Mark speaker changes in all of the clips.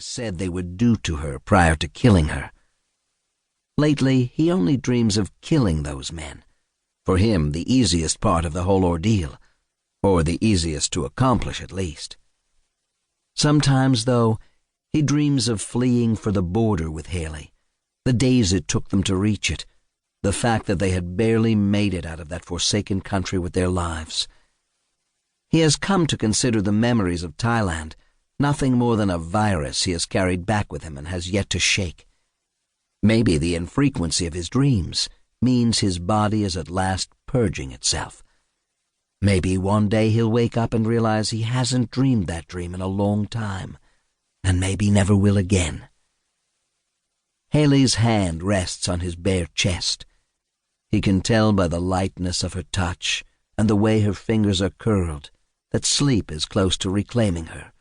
Speaker 1: said they would do to her prior to killing her. Lately, he only dreams of killing those men. For him, the easiest part of the whole ordeal, or the easiest to accomplish at least. Sometimes, though, he dreams of fleeing for the border with Haley, the days it took them to reach it, the fact that they had barely made it out of that forsaken country with their lives. He has come to consider the memories of Thailand nothing more than a virus he has carried back with him and has yet to shake. Maybe the infrequency of his dreams means his body is at last purging itself. Maybe one day he'll wake up and realize he hasn't dreamed that dream in a long time, and maybe never will again. Haley's hand rests on his bare chest. He can tell by the lightness of her touch and the way her fingers are curled that sleep is close to reclaiming her.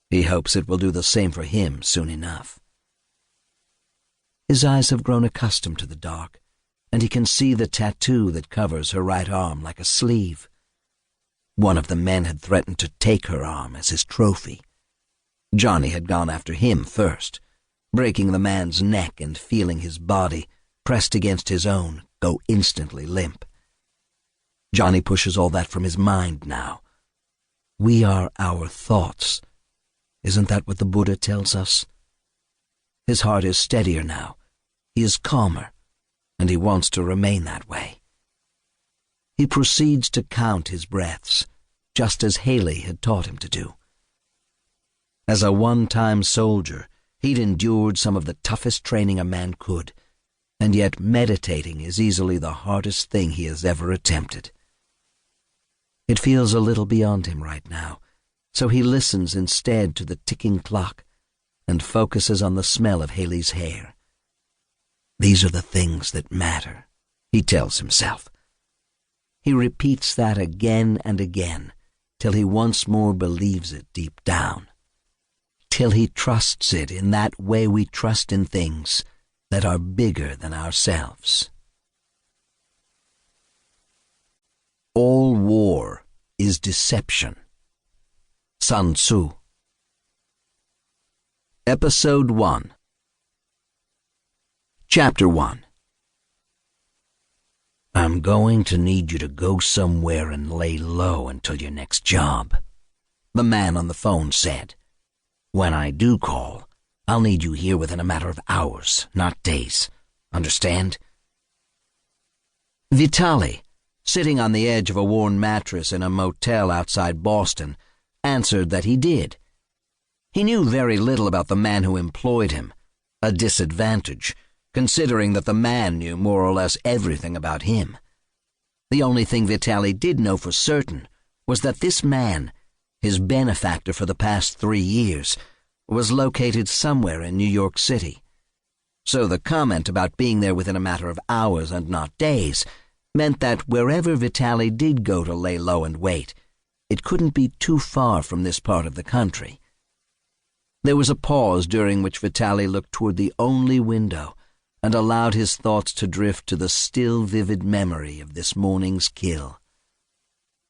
Speaker 1: He hopes it will do the same for him soon enough. His eyes have grown accustomed to the dark, and he can see the tattoo that covers her right arm like a sleeve. One of the men had threatened to take her arm as his trophy. Johnny had gone after him first, breaking the man's neck and feeling his body, pressed against his own, go instantly limp. Johnny pushes all that from his mind now. We are our thoughts. Isn't that what the Buddha tells us? His heart is steadier now. He is calmer, and he wants to remain that way. He proceeds to count his breaths, just as Haley had taught him to do. As a one-time soldier, he'd endured some of the toughest training a man could, and yet meditating is easily the hardest thing he has ever attempted. It feels a little beyond him right now, so he listens instead to the ticking clock and focuses on the smell of Haley's hair. These are the things that matter, he tells himself. He repeats that again and again, till he once more believes it deep down, till he trusts it in that way we trust in things that are bigger than ourselves. All war is deception. Sun Tzu. Episode 1. Chapter 1. I'm going to need you to go somewhere and lay low until your next job, the man on the phone said. When I do call, I'll need you here within a matter of hours, not days. Understand? Vitali, sitting on the edge of a worn mattress in a motel outside Boston, answered that he did. He knew very little about the man who employed him, a disadvantage, considering that the man knew more or less everything about him. The only thing Vitali did know for certain was that this man, his benefactor for the past 3 years, was located somewhere in New York City. So the comment about being there within a matter of hours and not days meant that wherever Vitali did go to lay low and wait, it couldn't be too far from this part of the country. There was a pause during which Vitali looked toward the only window and allowed his thoughts to drift to the still vivid memory of this morning's kill.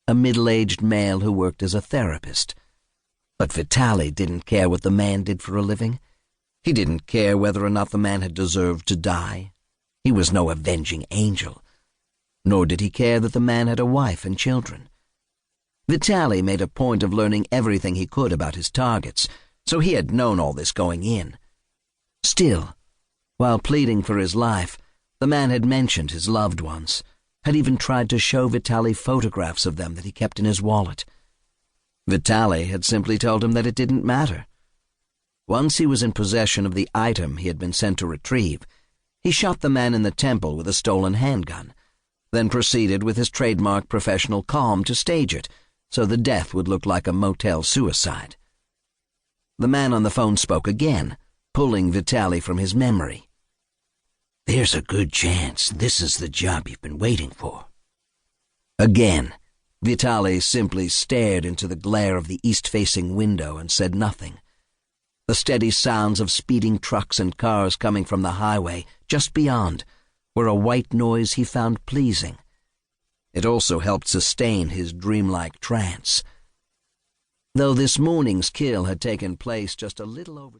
Speaker 1: A middle-aged male who worked as a therapist. But Vitali didn't care what the man did for a living. He didn't care whether or not the man had deserved to die. He was no avenging angel. Nor did he care that the man had a wife and children. Vitali made a point of learning everything he could about his targets, so he had known all this going in. Still, while pleading for his life, the man had mentioned his loved ones, had even tried to show Vitali photographs of them that he kept in his wallet. Vitali had simply told him that it didn't matter. Once he was in possession of the item he had been sent to retrieve, he shot the man in the temple with a stolen handgun, then proceeded with his trademark professional calm to stage it, so the death would look like a motel suicide. The man on the phone spoke again, pulling Vitali from his memory. There's a good chance this is the job you've been waiting for. Again, Vitali simply stared into the glare of the east-facing window and said nothing. The steady sounds of speeding trucks and cars coming from the highway just beyond were a white noise he found pleasing. It also helped sustain his dreamlike trance. Though this morning's kill had taken place just a little over